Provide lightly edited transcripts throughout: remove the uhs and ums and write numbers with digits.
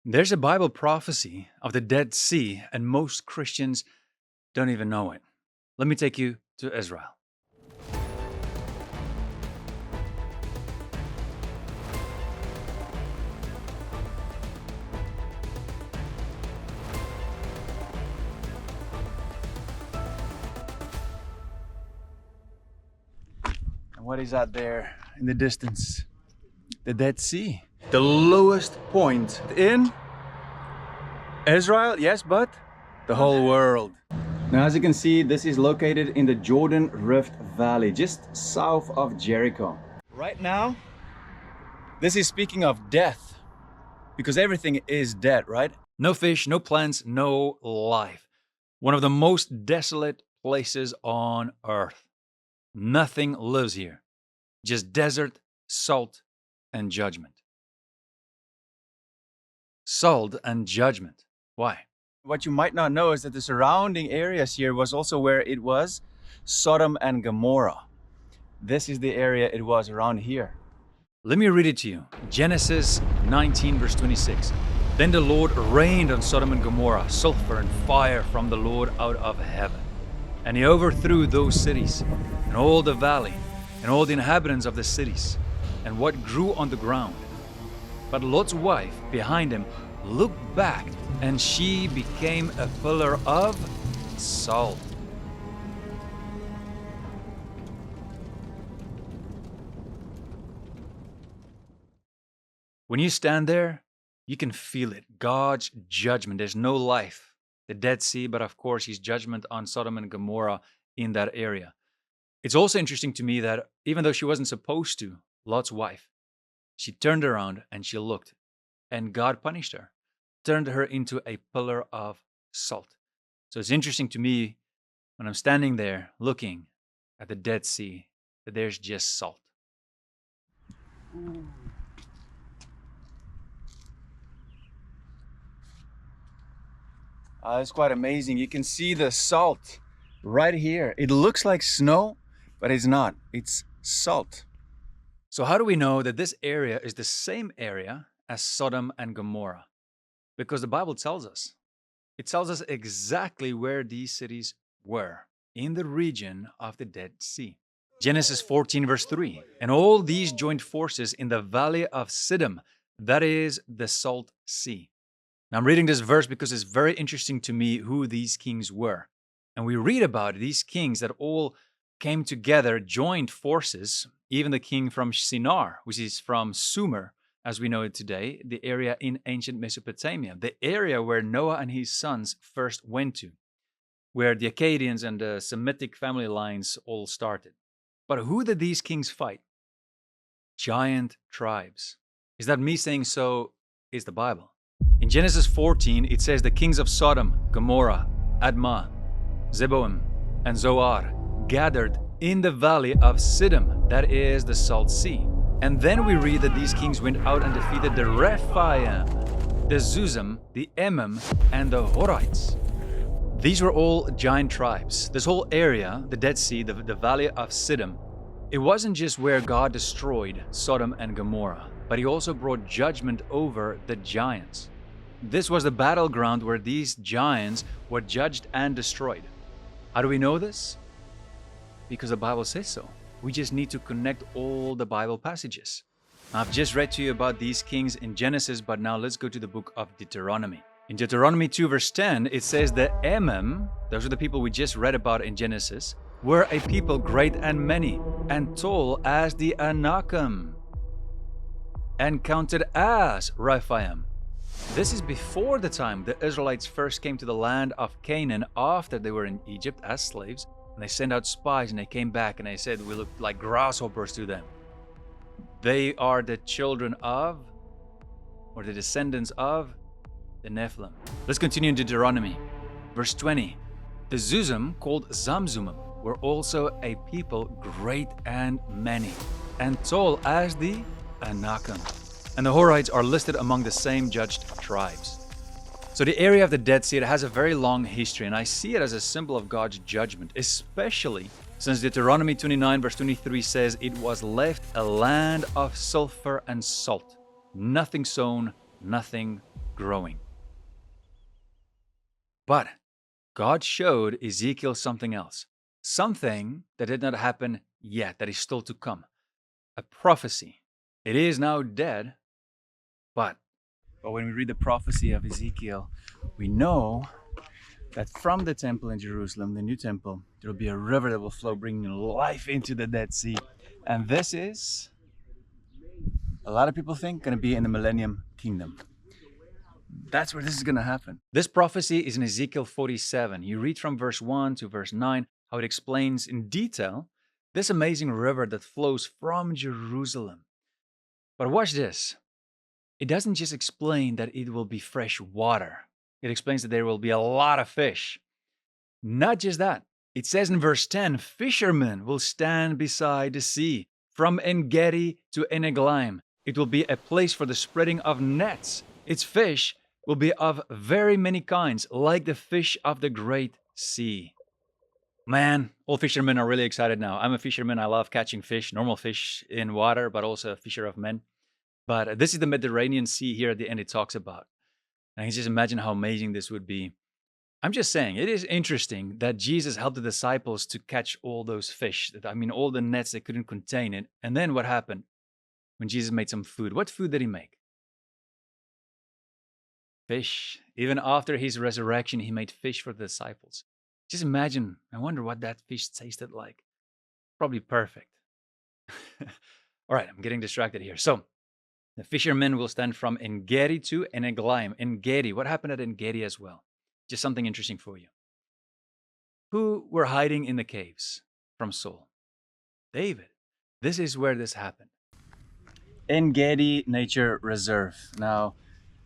There's a Bible prophecy of the Dead Sea, and most Christians don't even know it. Let me take you to Israel. And what is that there in the distance? The Dead Sea. The lowest point in Israel, yes, but the whole world. Now, as you can see, this is located in the Jordan Rift Valley, just south of Jericho. Right now, this is speaking of death, because everything is dead, right? No fish, no plants, no life. One of the most desolate places on earth. Nothing lives here. Just desert, salt, and judgment. Salt and judgment. Why? What you might not know is that the surrounding areas here was also where it was Sodom and Gomorrah. This is the area it was around here. Let me read it to you. Genesis 19 verse 26. Then the Lord rained on Sodom and Gomorrah sulfur and fire from the Lord out of heaven. And he overthrew those cities and all the valley and all the inhabitants of the cities and what grew on the ground. But Lot's wife behind him looked back, and she became a pillar of salt. When you stand there, you can feel it. God's judgment. There's no life. The Dead Sea, but of course, his judgment on Sodom and Gomorrah in that area. It's also interesting to me that even though she wasn't supposed to, Lot's wife, she turned around and she looked, and God punished her, turned her into a pillar of salt. So it's interesting to me when I'm standing there looking at the Dead Sea that there's just salt. It's quite amazing. You can see the salt right here. It looks like snow, but it's not. It's salt. So how do we know that this area is the same area as Sodom and Gomorrah? Because the Bible tells us. It tells us exactly where these cities were, in the region of the Dead Sea. Genesis 14 verse 3. And all these joined forces in the valley of Sodom, that is the Salt Sea. Now I'm reading this verse because it's very interesting to me who these kings were. And we read about these kings that all came together, joined forces, even the king from Shinar, which is from Sumer, as we know it today, the area in ancient Mesopotamia, the area where Noah and his sons first went to, where the Akkadians and the Semitic family lines all started. But who did these kings fight? Giant tribes. Is that me saying so? Is the Bible. In Genesis 14, it says the kings of Sodom, Gomorrah, Admah, Zeboim, and Zoar gathered in the valley of Sodom, that is the Salt Sea. And then we read that these kings went out and defeated the Rephaim, the Zuzim, the Emim, and the Horites. These were all giant tribes. This whole area, the Dead Sea, the valley of Sodom, it wasn't just where God destroyed Sodom and Gomorrah, but he also brought judgment over the giants. This was the battleground where these giants were judged and destroyed. How do we know this? Because the Bible says so. We just need to connect all the Bible passages. I've just read to you about these kings in Genesis, but now let's go to the book of Deuteronomy. In Deuteronomy 2 verse 10, it says the Emim, those are the people we just read about in Genesis, were a people great and many, and tall as the Anakim, and counted as Rephaim. This is before the time the Israelites first came to the land of Canaan after they were in Egypt as slaves. And they sent out spies and they came back and they said, we look like grasshoppers to them. They are the children of, or the descendants of, the Nephilim. Let's continue in Deuteronomy. Verse 20. The Zuzim, called Zamzumim, were also a people great and many, and tall as the Anakim. And the Horites are listed among the same judged tribes. So the area of the Dead Sea, it has a very long history, and I see it as a symbol of God's judgment, especially since Deuteronomy 29 verse 23 says it was left a land of sulfur and salt, nothing sown, nothing growing. But God showed Ezekiel something else, something that did not happen yet, that is still to come. A prophecy. It is now dead, but when we read the prophecy of Ezekiel, we know that from the temple in Jerusalem, the new temple, there will be a river that will flow, bringing life into the Dead Sea. And this is, a lot of people think, going to be in the Millennium Kingdom. That's where this is going to happen. This prophecy is in Ezekiel 47. You read from verse 1 to verse 9 how it explains in detail this amazing river that flows from Jerusalem. But watch this. It doesn't just explain that it will be fresh water. It explains that there will be a lot of fish. Not just that. It says in verse 10, fishermen will stand beside the sea, from Gedi to Eglaim. It will be a place for the spreading of nets. Its fish will be of very many kinds, like the fish of the great sea. Man, all fishermen are really excited now. I'm a fisherman. I love catching fish, normal fish in water, but also a fisher of men. But this is the Mediterranean Sea here at the end it talks about. And I can just imagine how amazing this would be. I'm just saying, it is interesting that Jesus helped the disciples to catch all those fish. All the nets they couldn't contain it. And then what happened when Jesus made some food? What food did he make? Fish. Even after his resurrection, he made fish for the disciples. Just imagine, I wonder what that fish tasted like. Probably perfect. All right, I'm getting distracted here. So, the fishermen will stand from Gedi to Eglaim. Gedi. What happened at Gedi as well? Just something interesting for you. Who were hiding in the caves from Saul? David. This is where this happened. Gedi Nature Reserve. Now,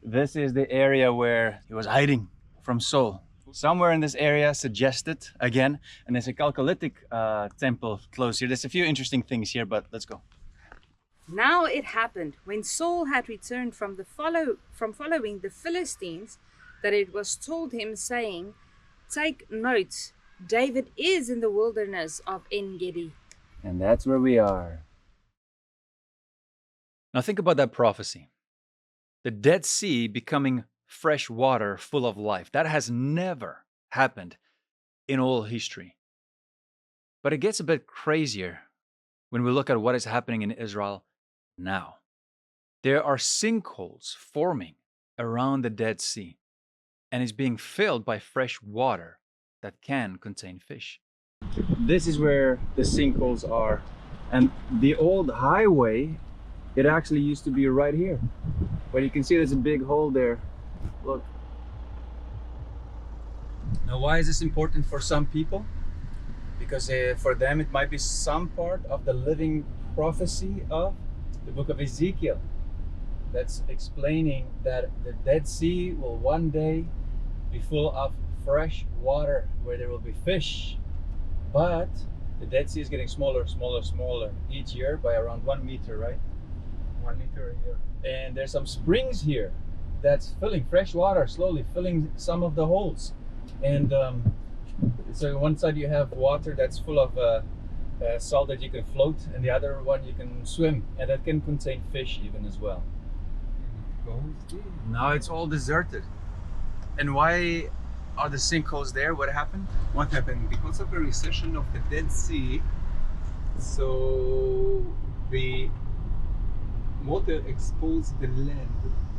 this is the area where he was hiding from Saul. Somewhere in this area suggested, again, and there's a Chalcolithic temple close here. There's a few interesting things here, but let's go. Now it happened, when Saul had returned from following the Philistines, that it was told him, saying, "Take note, David is in the wilderness of En-Gedi." And that's where we are. Now think about that prophecy. The Dead Sea becoming fresh water full of life. That has never happened in all history. But it gets a bit crazier when we look at what is happening in Israel now. There are sinkholes forming around the Dead Sea, and it's being filled by fresh water that can contain fish. This is where the sinkholes are, and the old highway, it actually used to be right here. But you can see there's a big hole there. Look. Now, why is this important for some people? Because for them it might be some part of the living prophecy of the book of Ezekiel that's explaining that the Dead Sea will one day be full of fresh water where there will be fish. But the Dead Sea is getting smaller each year by around 1 meter, right? 1 meter a year. And there's some springs here that's filling fresh water, slowly filling some of the holes. And so on one side you have water that's full of salt that you can float, and the other one you can swim, and that can contain fish even as well. Now it's all deserted. And why are the sinkholes there? What happened? What happened? Because of the recession of the Dead Sea, so the water exposed the land.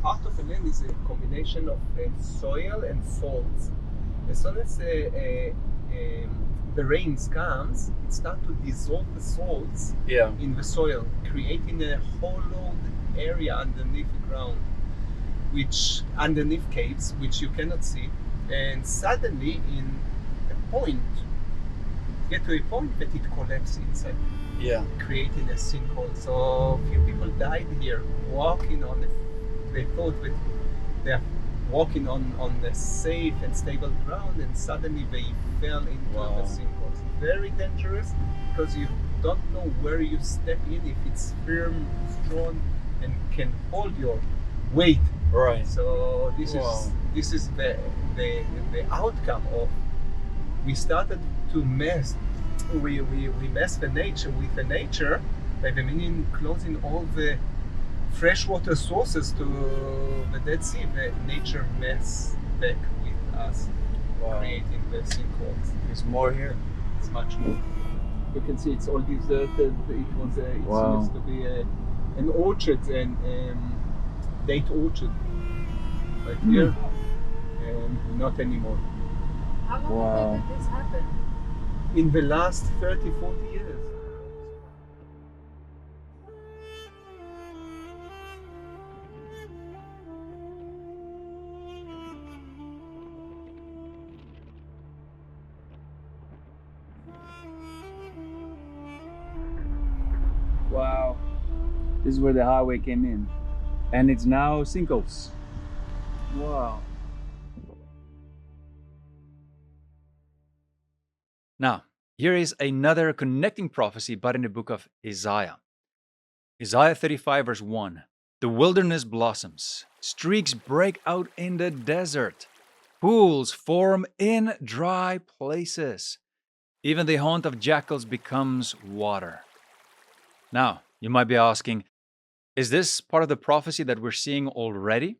Part of the land is a combination of soil and salts. As soon as the rains comes, it starts to dissolve the salts in the soil, creating a hollowed area underneath the ground, which underneath caves, which you cannot see, and suddenly get to a point that it collapses inside, creating a sinkhole. So a few people died here walking on they thought that they're walking on the safe and stable ground, and suddenly they fell into the sinkhole. It's very dangerous because you don't know where you step in, if it's firm, strong, and can hold your weight. Right. So this is the outcome of, we started to mess. We mess the nature with the nature by the meaning closing all the freshwater sources to the Dead Sea, the nature mess back with us, creating the sinkholes. There's more here. It's much more. You can see it's all deserted. It used to be an orchard, and date orchard right here, and not anymore. How long ago did this happen? In the last 30, 40 years. Wow. This is where the highway came in. And it's now Sinkholes. Wow. Now, here is another connecting prophecy, but in the book of Isaiah. Isaiah 35 verse 1. The wilderness blossoms. Streaks break out in the desert. Pools form in dry places. Even the haunt of jackals becomes water. Now, you might be asking, is this part of the prophecy that we're seeing already?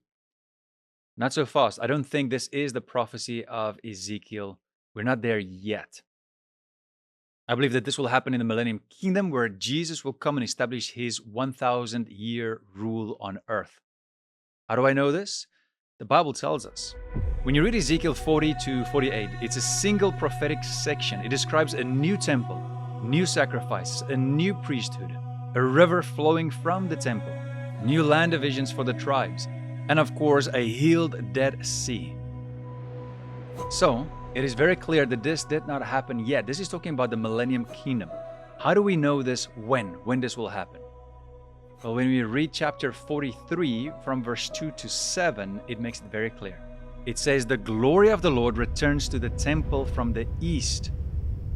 Not so fast. I don't think this is the prophecy of Ezekiel. We're not there yet. I believe that this will happen in the Millennium Kingdom, where Jesus will come and establish his 1,000-year rule on earth. How do I know this? The Bible tells us. When you read Ezekiel 40 to 48, it's a single prophetic section. It describes a new temple, new sacrifices, a new priesthood, a river flowing from the temple, new land divisions for the tribes, and of course, a healed Dead Sea. So, it is very clear that this did not happen yet. This is talking about the Millennium Kingdom. How do we know this when this will happen? Well, when we read chapter 43 from verse 2 to 7, it makes it very clear. It says, the glory of the Lord returns to the temple from the east,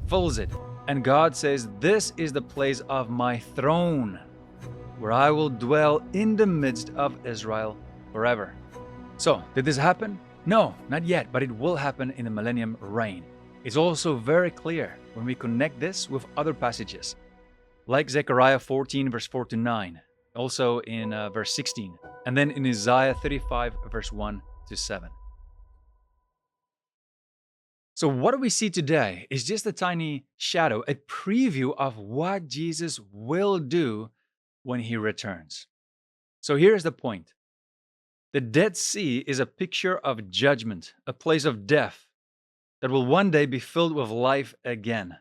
fills it. And God says, this is the place of my throne, where I will dwell in the midst of Israel forever. So, did this happen? No, not yet, but it will happen in the millennium reign. It's also very clear when we connect this with other passages, like Zechariah 14, verse 4 to 9, also in verse 16, and then in Isaiah 35, verse 1 to 7. So what do we see today is just a tiny shadow, a preview of what Jesus will do when he returns. So here's the point. The Dead Sea is a picture of judgment, a place of death that will one day be filled with life again.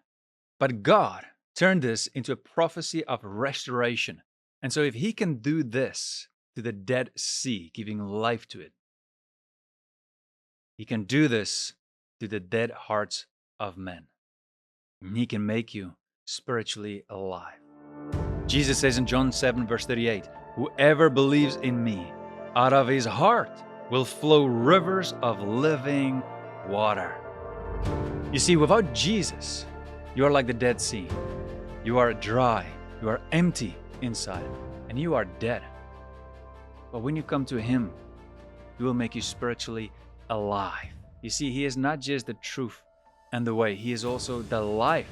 But God turned this into a prophecy of restoration. And so if he can do this to the Dead Sea, giving life to it, he can do this to the dead hearts of men. And he can make you spiritually alive. Jesus says in John 7, verse 38, whoever believes in me, out of his heart will flow rivers of living water. You see, without Jesus, you are like the Dead Sea. You are dry, you are empty inside, and you are dead. But when you come to him, he will make you spiritually alive. You see, he is not just the truth and the way, he is also the life.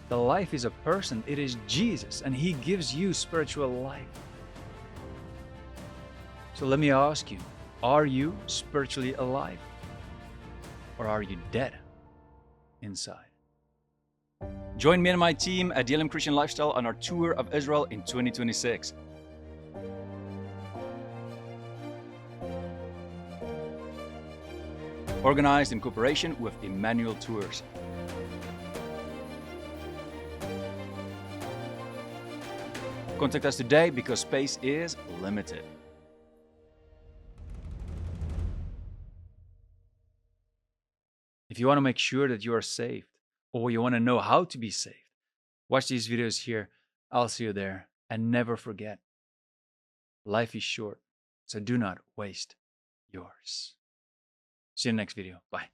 The life is a person, it is Jesus, and he gives you spiritual life. So let me ask you, are you spiritually alive? Or are you dead inside? Join me and my team at DLM Christian Lifestyle on our tour of Israel in 2026. Organized in cooperation with Emmanuel Tours. Contact us today because space is limited. If you want to make sure that you are saved, or you want to know how to be saved, watch these videos here. I'll see you there. And never forget, life is short, so do not waste yours. See you in the next video. Bye.